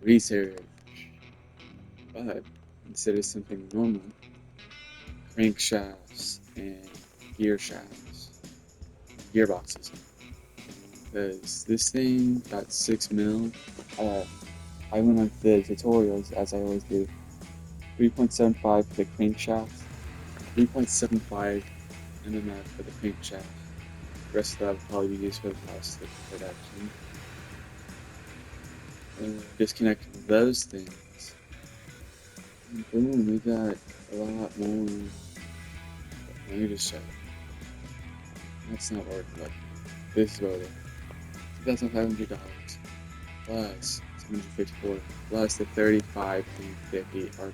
research, but instead of something normal, crankshafts and gear shafts, gearboxes. Because this thing got 6 mil. I went on the tutorials as I always do. 3.75 for the crankshaft, 3.75 MMF for the crankshaft. The rest of that will probably be used for the plastic production. And disconnect those things. And boom, we got a lot more. Let me just check. That's not working, but this is what it is. $2,500 plus 754 plus the 35.50 RP.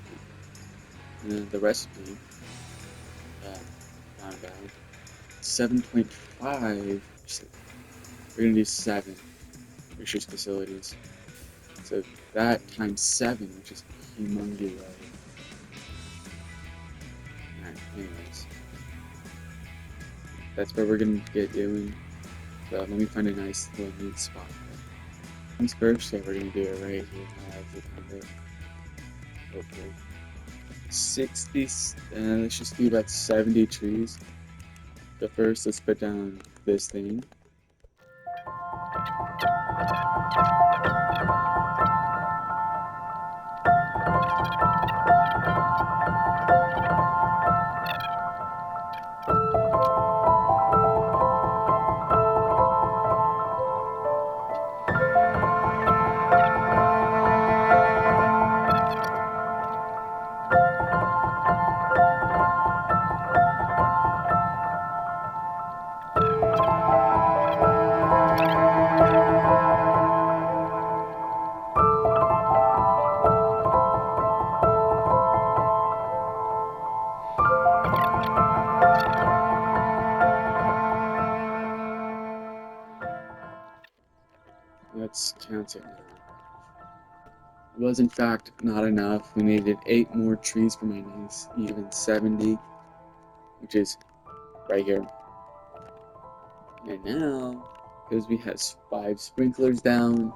And then the recipe, not bad. 7.5. We're gonna do 7 research facilities. So that times 7, which is humongous. Alright, anyways. That's what we're gonna get doing. So let me find a nice little neat spot. First, so we're gonna do it right here. Okay. 60, let's just do about 70 trees. So first, let's put down this thing. Let's count it now. It was in fact not enough. We needed 8 more trees for my nice even 70, which is right here. And now, because we have 5 sprinklers down,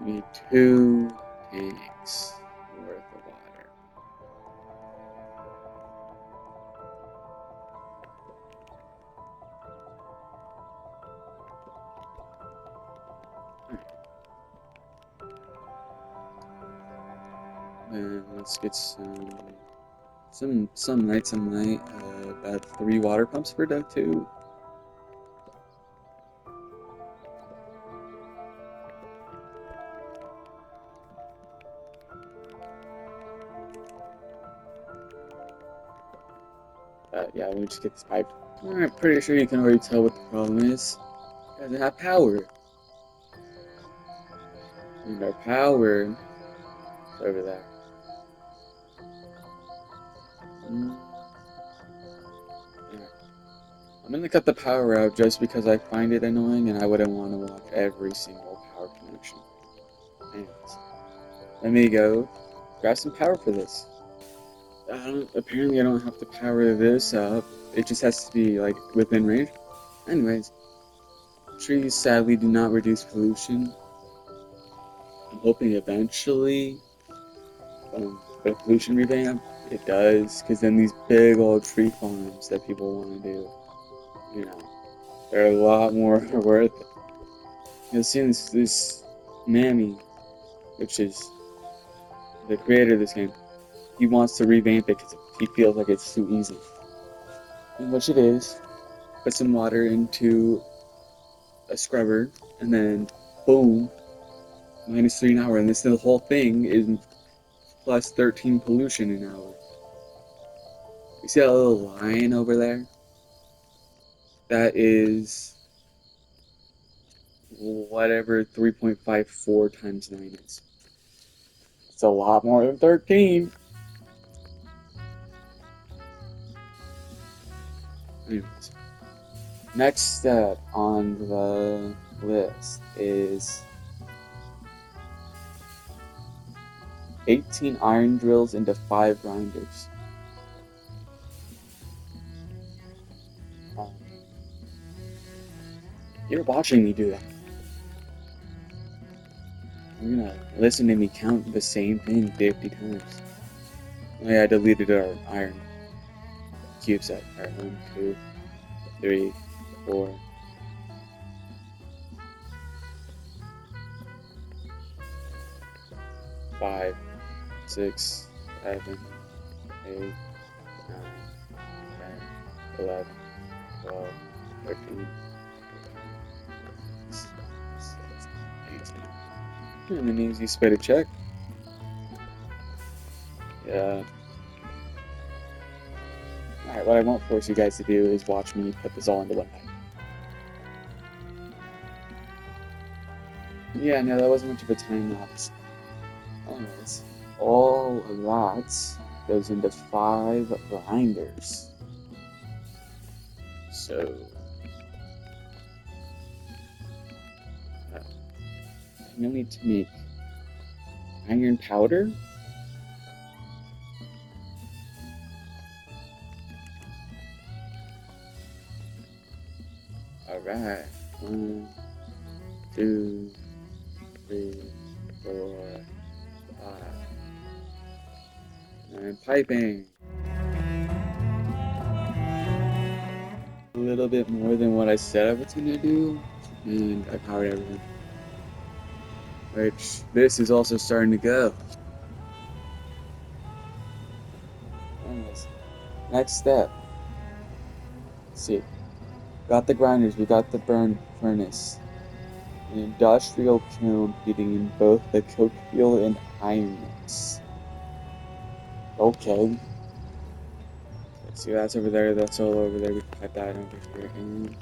we need 2 tanks worth of water. And let's get some night. About 3 water pumps per day too. Yeah, let me just get this pipe. I'm pretty sure you can already tell what the problem is. It doesn't have power. And our power is over there. Yeah. I'm gonna cut the power out just because I find it annoying and I wouldn't want to watch every single power connection. Anyways, let me go grab some power for this. Apparently I don't have to power this up. It just has to be like within range. Anyways, trees sadly do not reduce pollution. I'm hoping eventually, the pollution revamp, it does, because then these big old tree farms that people want to do, you know, they're a lot more worth it. You'll see this Mammy, which is the creator of this game, he wants to revamp it because he feels like it's too easy. And which it is. Put some water into a scrubber, and then boom, -3 an hour, and this the whole thing is plus 13 pollution an hour. You see that little line over there? That is whatever 3.54 times 9 is. It's a lot more than 13. Anyways, next step on the list is 18 iron drills into 5 grinders. You're watching me do that. You're gonna listen to me count the same thing 50 times. Oh yeah, I deleted our iron cube set. Alright, 1, 2, 3, 4. 5, 6, 7, 8, 9, 10, 11, 12, 13, 18. And then easy split a check. Yeah. Alright, what I won't force you guys to do is watch me put this all into one night. Yeah, no, that wasn't much of a time lapse. Anyways, all of that goes into 5 grinders. So, you'll need to make iron powder. Alright, 1, 2, 3, 4, 5. And piping. A little bit more than what I said I was gonna do, and I powered everything. Which, this is also starting to go. Anyways, next step. Let's see. Got the grinders, we got the burn furnace. An industrial kiln heating in both the coke fuel and iron mix. Okay. Let's see, that's over there, that's all over there. We can pipe that over here. And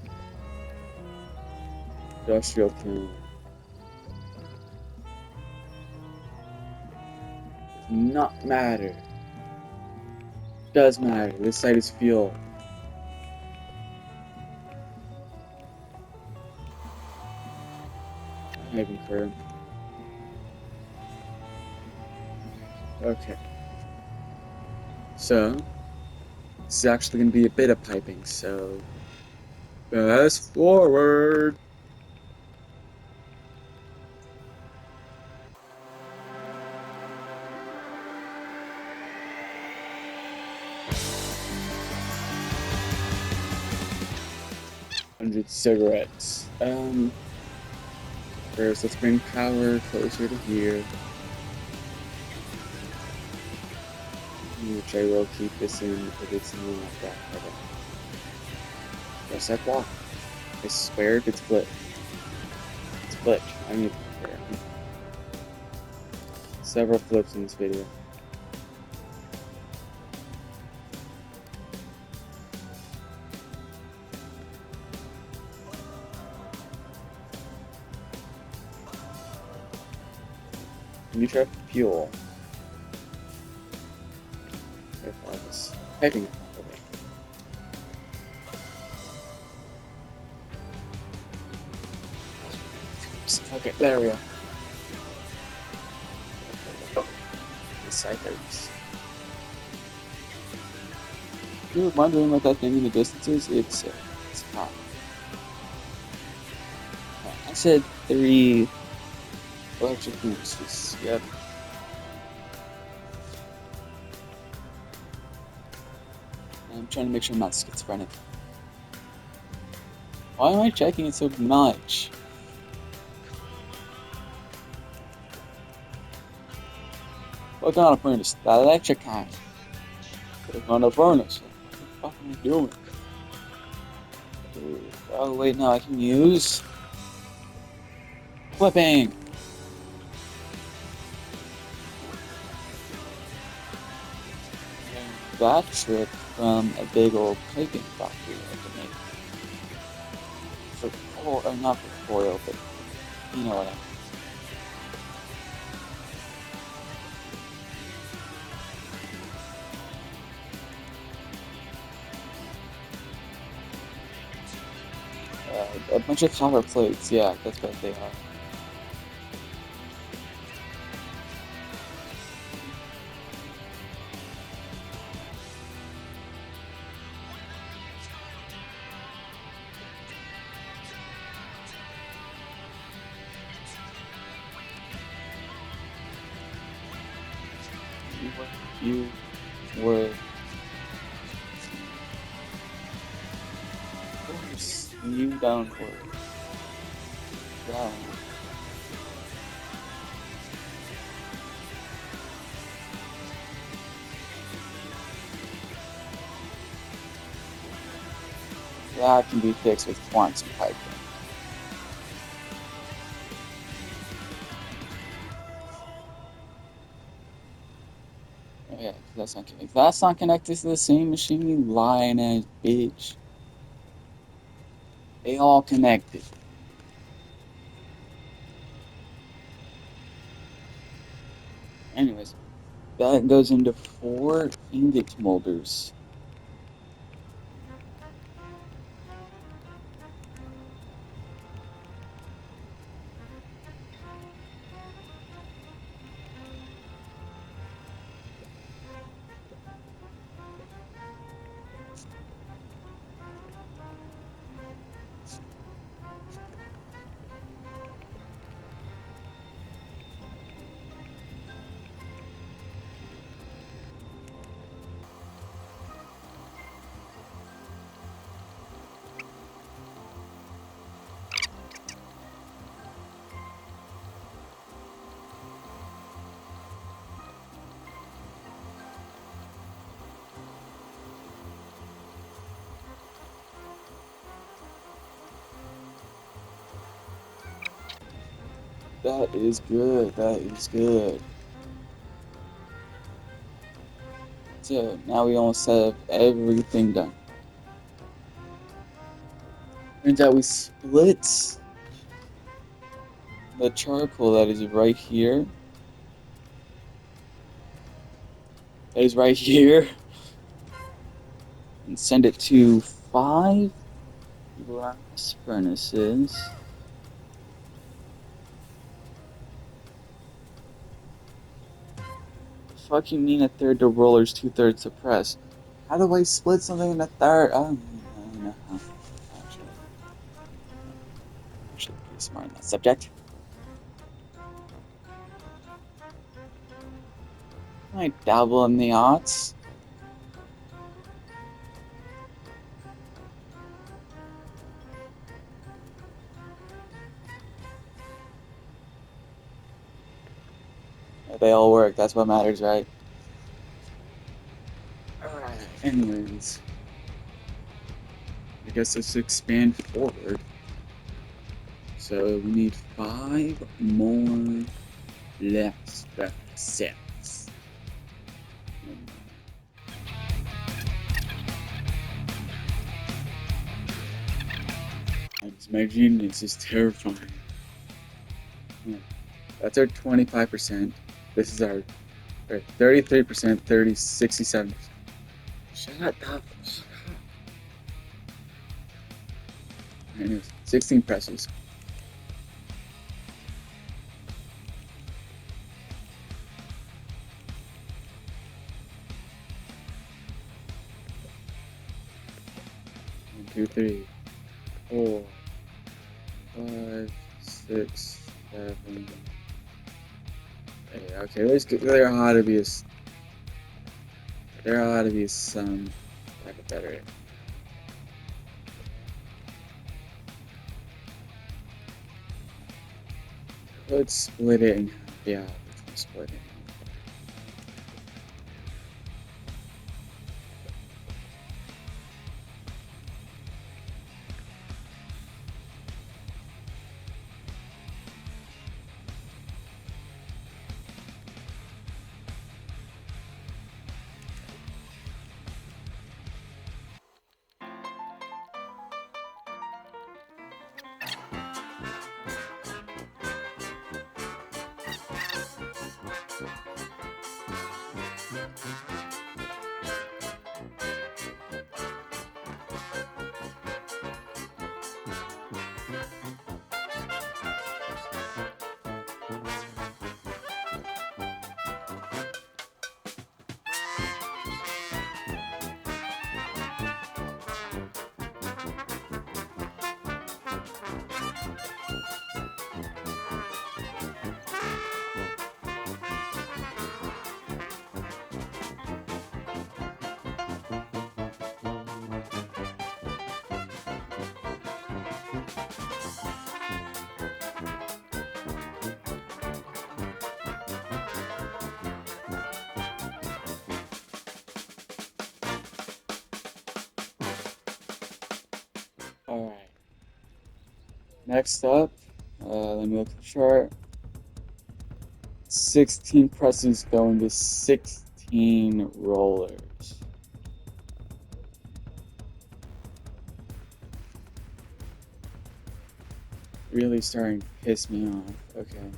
industrial kiln. Does not matter. Does matter. This site is fuel. I even care. Okay. So, this is actually going to be a bit of piping, so fast forward. Hundred cigarettes. First, let's bring power closer to here. Which I will keep this in because it's not that hard. Press that block. I swear if it's glitch. It's glitch. I need several flips in this video. You try fuel. If I was typing it properly. Okay, there we go. Ciphers. If you're wondering what that thing in the distance is, it's hot. I said 3 electric boosters. Yep. I'm trying to make sure I'm not schizophrenic. Why am I checking it so much? What kind of furnace? The electric kind. What kind of furnace? What the fuck am I doing? Oh wait, no, I can use flipping. That trick from a big old piping factory I can make. For coal, or not for coil, but you know what I mean. A bunch of copper plates, yeah, that's what they are. You were force you downward. Down. That can be fixed with quantum piping. Oh yeah, that's not connected. If that's not connected to the same machine, you lying ass bitch. They all connected. Anyways, that goes into 4 ingot molders. That is good. That is good. So now we almost have everything done. Turns out we split the charcoal that is right here. That is right here. And send it to 5 glass furnaces. The fuck you mean a third to rollers, 2/3 to press? How do I split something in a third? I don't know how. Actually pretty smart on that subject. I dabble in the arts. They all work, that's what matters, right? Alright, anyways. I guess let's expand forward. So we need 5 more left sets. My genius is terrifying. That's our 25%. This is our 33%, 67%. Shut up. 16 presses. One, 2, 3, 4, 5, 6, 7. Okay, there ought to be some type of better. Let's split it in half. Yeah, let's split it. Next up, let me look at the chart. 16 presses go into 16 rollers. Really starting to piss me off. Okay.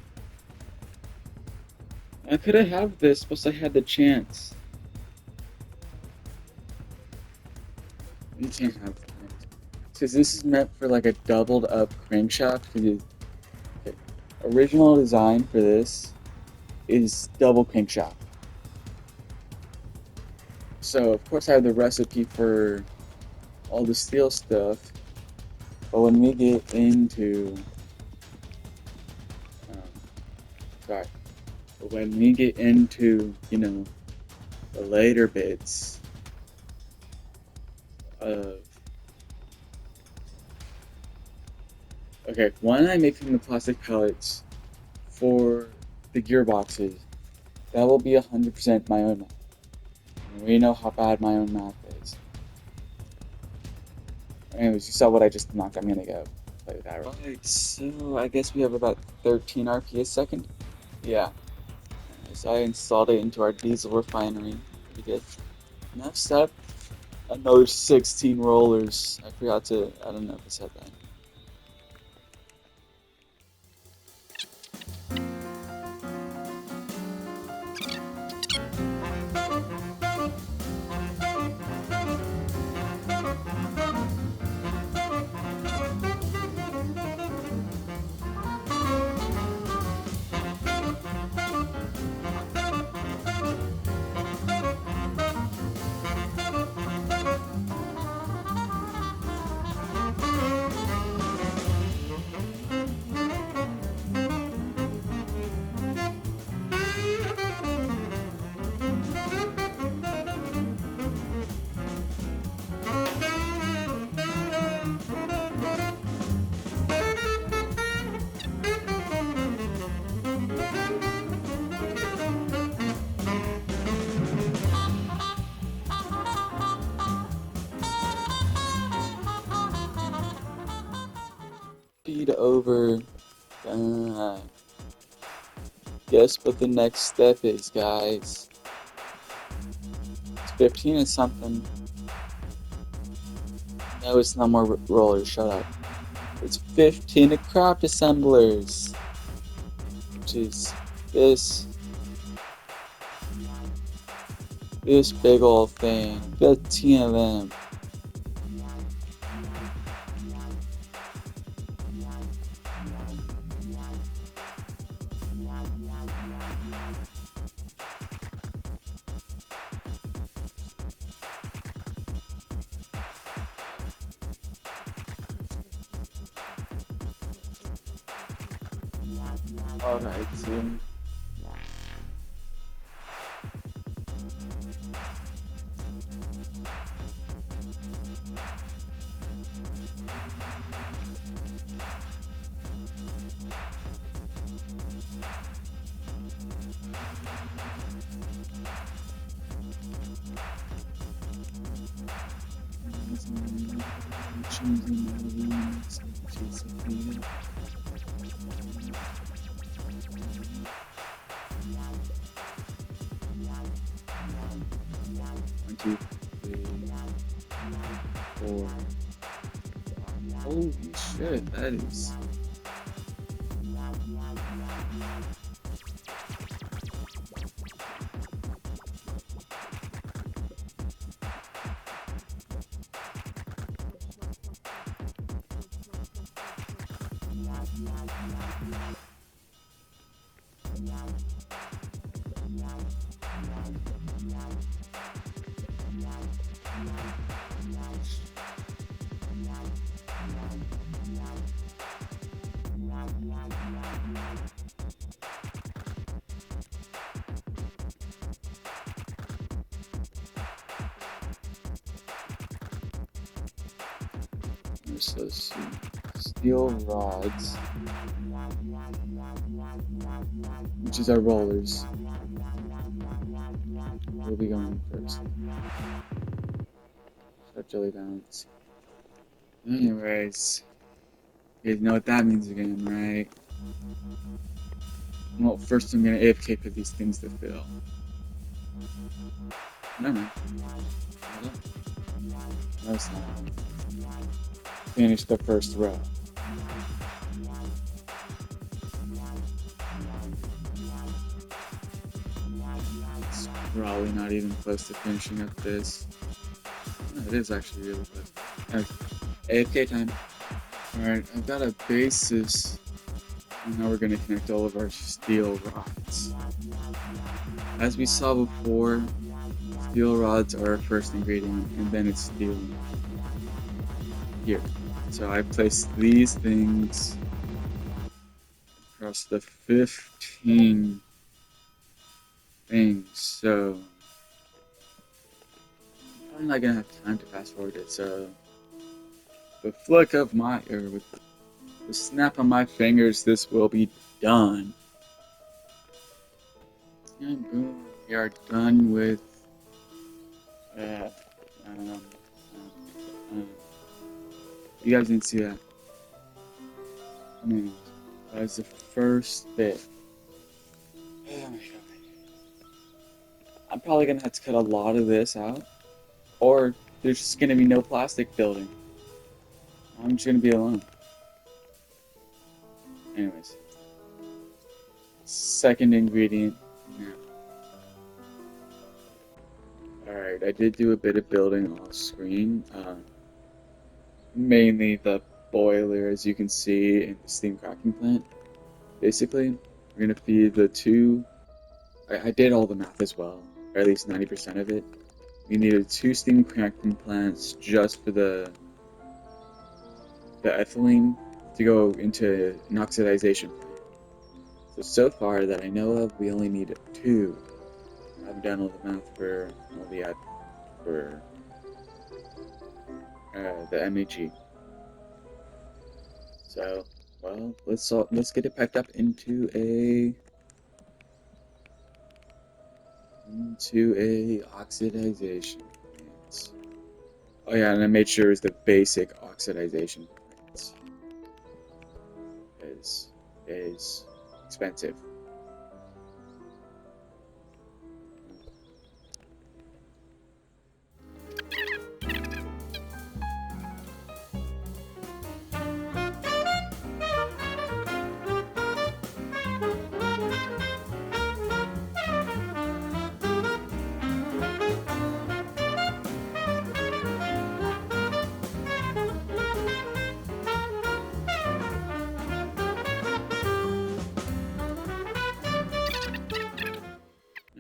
I could have had this, plus I had the chance. You can't have that. Because this is meant for like a doubled up crankshaft. Because okay, original design for this is double crankshaft. So of course I have the recipe for all the steel stuff. But when we get into, um, sorry, but when we get into, the later bits of, okay, when I'm making the plastic pellets for the gearboxes, that will be 100% my own math. And we know how bad my own math is. Anyways, you saw what I just knocked. I'm gonna go play with that. Right, so I guess we have about 13 RP a second. Yeah. So I installed it into our diesel refinery. Pretty good. Next up, another 16 rollers. I forgot to, I don't know if I said that. Speed over. Uh, guess what the next step is, guys. It's 15 and something. No, it's not more rollers. Shut up. It's 15 to craft assemblers. Which is this big old thing. 15 of them. Alright, so one, two, three, four. Holy shit, that is. So steel rods, which is our rollers, will be going first. Start jelly balance. Anyways, You know what that means again, right? Well, first I'm gonna AFK for these things to fill. No, no. No, it's not. Finish the first row. It's probably not even close to finishing up this. No, it is actually really close. Okay. AFK time. Alright, I've got a basis. And now we're going to connect all of our steel rods. As we saw before, steel rods are our first ingredient, and then it's steel here. So I placed these things across the 15 things, so I'm probably not going to have time to fast forward it, so the flick of my, or with the snap of my fingers, this will be done. And boom, we are done with, I don't know, you guys didn't see that. I mean, that was the first bit. Oh my god. I'm probably gonna have to cut a lot of this out, or there's just gonna be no plastic building. I'm just gonna be alone. Anyways, second ingredient now. Alright, I did do a bit of building off screen. Mainly the boiler, as you can see, in the steam cracking plant. Basically, we're gonna feed the two. I did all the math as well, or at least 90% of it. We needed 2 steam cracking plants just for the ethylene to go into an oxidization plant. So far that I know of, we only need 2. I've done all the math for all the MEG. So, well, let's get it packed up into a oxidization plant. Oh yeah, and I made sure it was the basic oxidization plant. Is expensive.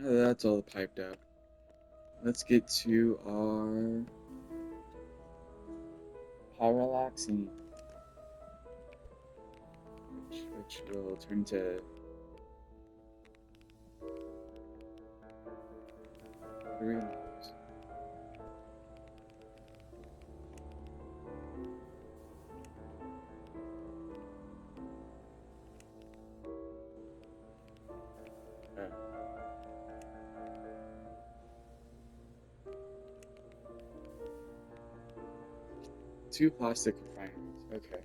That's all piped up. Let's get to our parallaxing, which will turn to green. Two plastic refineries, okay.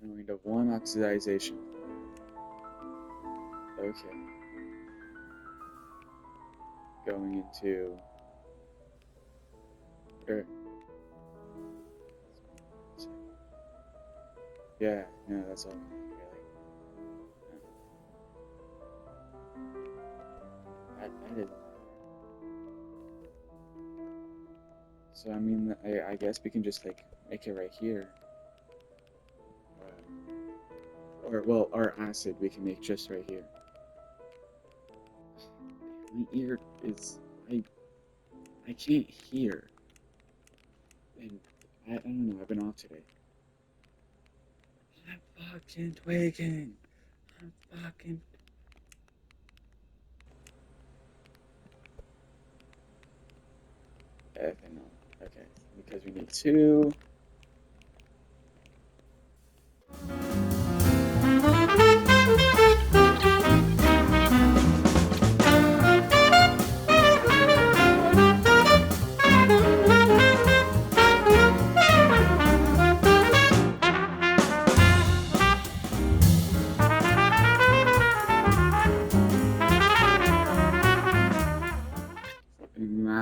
And we need 1 oxidization. Okay. Going into... Yeah, no, that's all we need, really. That is... So, I mean, I guess we can just, like, make it right here. Or, well, our acid we can make just right here. My ear is... I can't hear. And I don't know, I've been off today. I'm fucking tweaking. I'm fucking... Ethanol. Okay, because we need 2.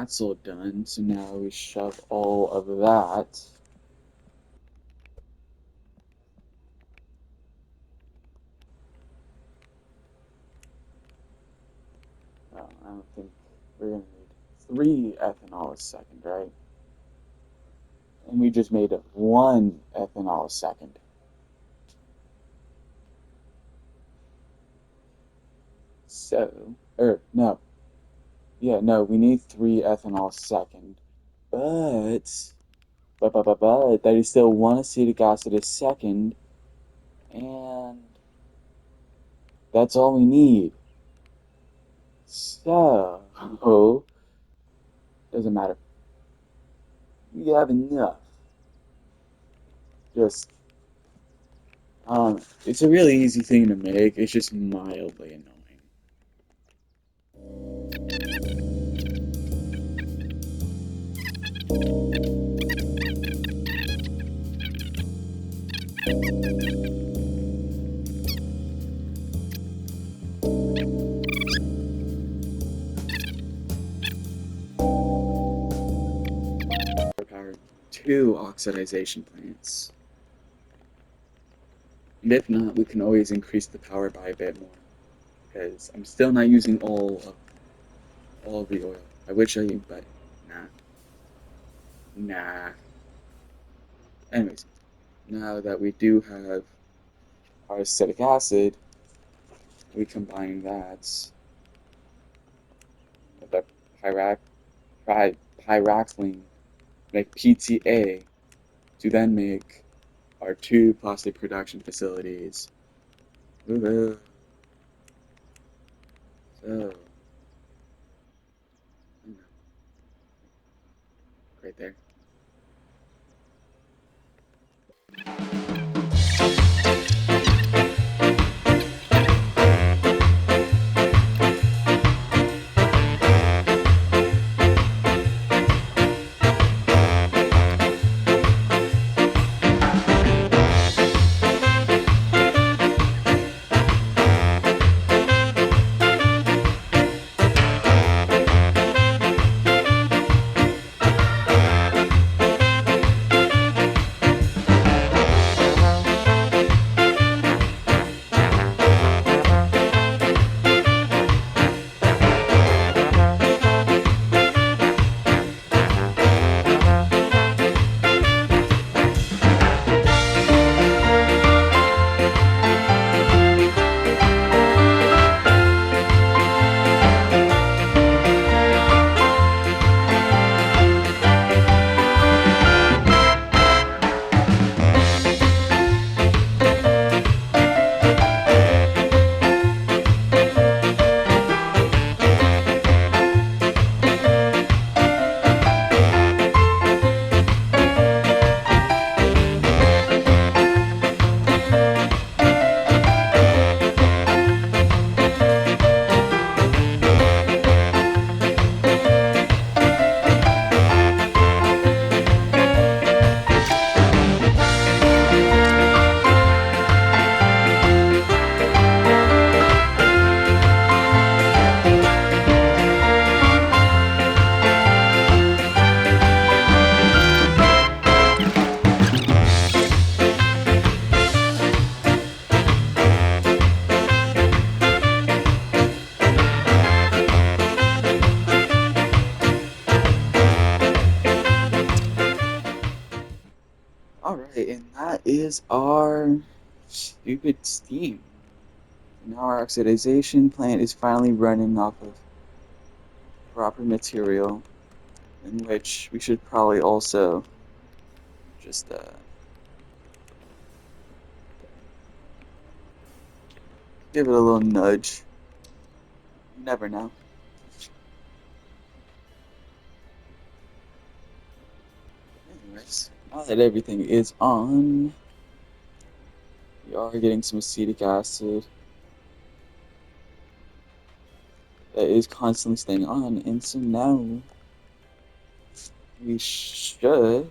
that's all done. So now we shove all of that. Oh, I don't think we're gonna need 3 ethanol a second, right? And we just made it 1 ethanol a second. So, no. Yeah, no, we need 3 ethanol a second. But that is still 1 acetic acid a second, and that's all we need. So, doesn't matter. We have enough. Just, it's a really easy thing to make. It's just mildly annoying. Power 2 oxidization plants. And if not, we can always increase the power by a bit more. Because I'm still not using all of the oil. I wish I, but nah. Nah. Anyways, now that we do have our acetic acid, we combine that with our pyrac pyraxylene, make PTA, to then make our 2 plastic production facilities. Woohoo. So, right there. Alright, and that is our stupid steam. Now our oxidization plant is finally running off of proper material, in which we should probably also just give it a little nudge. You never know. Anyways, now that everything is on, we are getting some acetic acid that is constantly staying on, and so now we should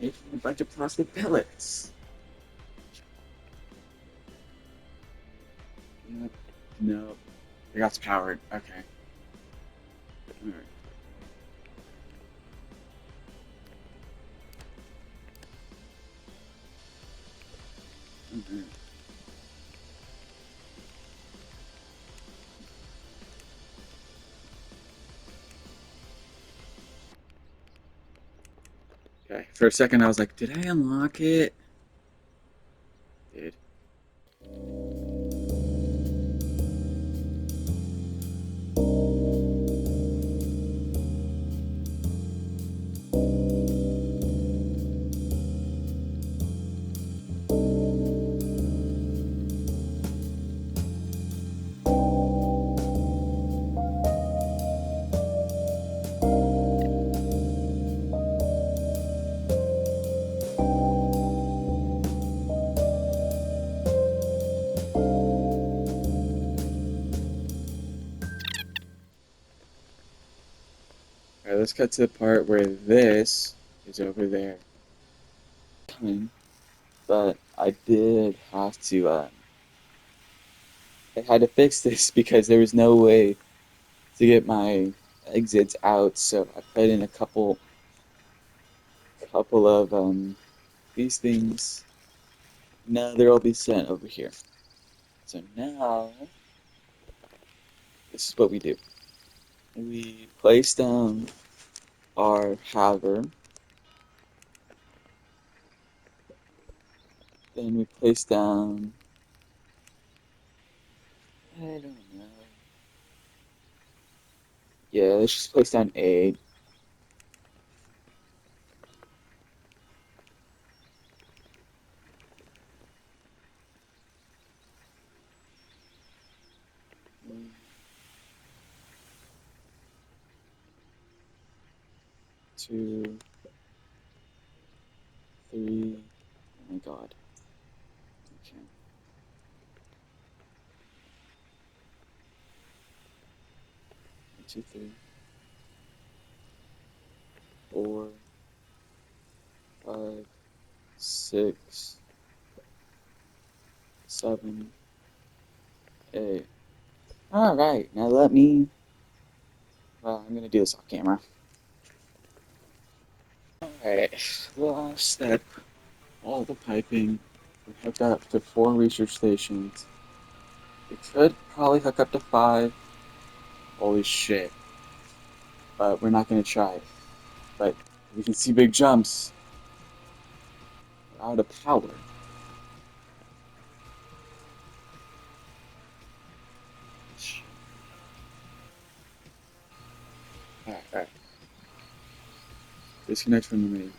make a bunch of plastic pellets. No, no, I got powered. Okay. Alright. Okay. For a second, I was like, did I unlock it? Did. Alright, let's cut to the part where this is over there. But I did have to, I had to fix this because there was no way to get my exits out, so I put in a couple of, these things. Now they'll all be sent over here. So now, this is what we do. We place down our hover, then we place down, I don't know. Yeah, let's just place down 8. One, 2, 3. Oh my god. Okay. 1, 2, 3, 4, 5, 6, 7, 8. Alright, now let me. Well, I'm gonna do this off camera. Alright, last step. All the piping. We hooked up to 4 research stations. We could probably hook up to 5. Holy shit. But we're not gonna try it. But we can see big jumps. We're out of power. Alright. Disconnect from the main.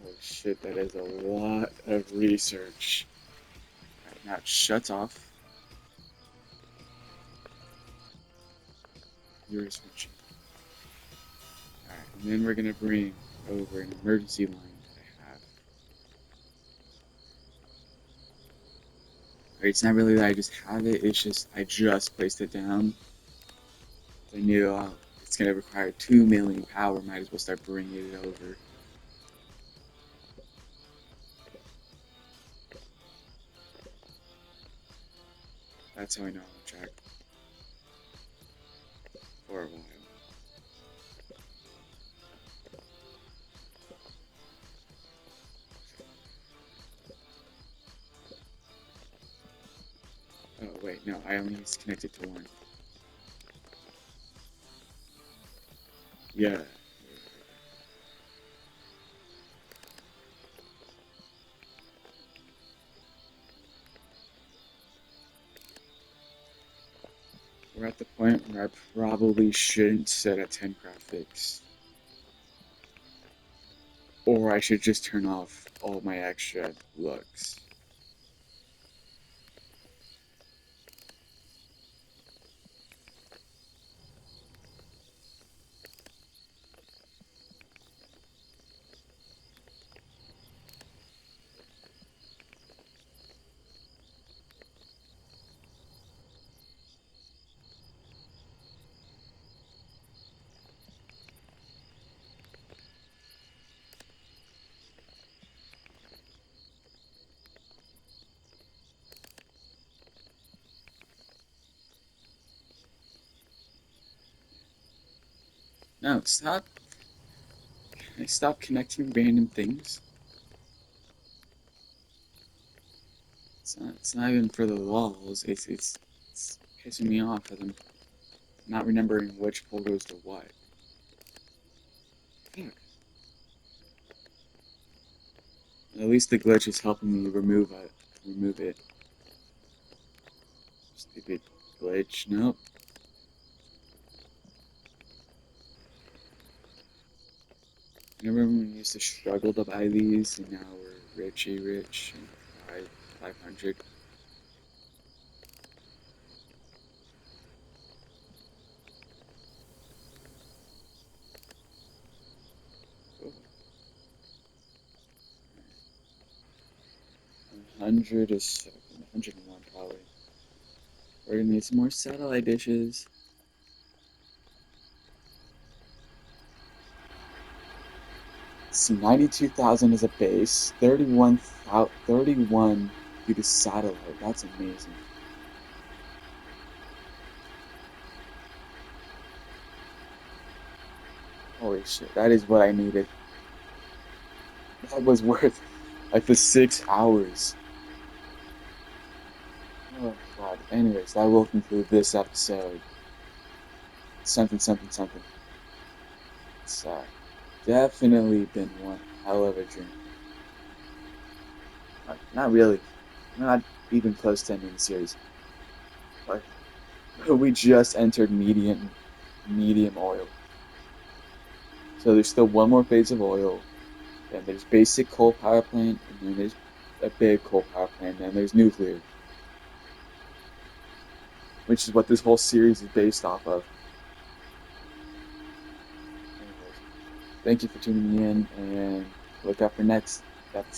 Holy shit, that is a lot of research. Alright, now it shuts off. Yours function. Alright, and then we're gonna bring over an emergency line that I have. Alright, it's not really that I just have it, it's just I just placed it down. I knew it's gonna require 2 million power, might as well start bringing it over. That's how I know I'm on track for a while. Oh wait, no, I only connected to one. Yeah. We're at the point where I probably shouldn't set a 10 graphics. Or I should just turn off all my extra looks. No, stop. Can I stop connecting random things? It's not even for the lulls. It's pissing me off because I'm not remembering which pole goes to what. At least the glitch is helping me remove it. Remove it. Stupid glitch. Nope. Remember when we used to struggle to buy these, and now we're richy rich and 500. Oh, 100 is 101 probably. We're gonna need some more satellite dishes. See, 92,000 is a base, 31 due to satellite. That's amazing. Holy shit, that is what I needed. That was worth like the 6 hours. Oh god. Anyways, that will conclude this episode. Something, something, something. It's definitely been one hell of a journey. Not really. Not even close to ending the series. But we just entered medium oil. So there's still one more phase of oil. Then there's basic coal power plant, and then there's a big coal power plant, and then there's nuclear, which is what this whole series is based off of. Anyways, thank you for tuning in, and look out for next episode.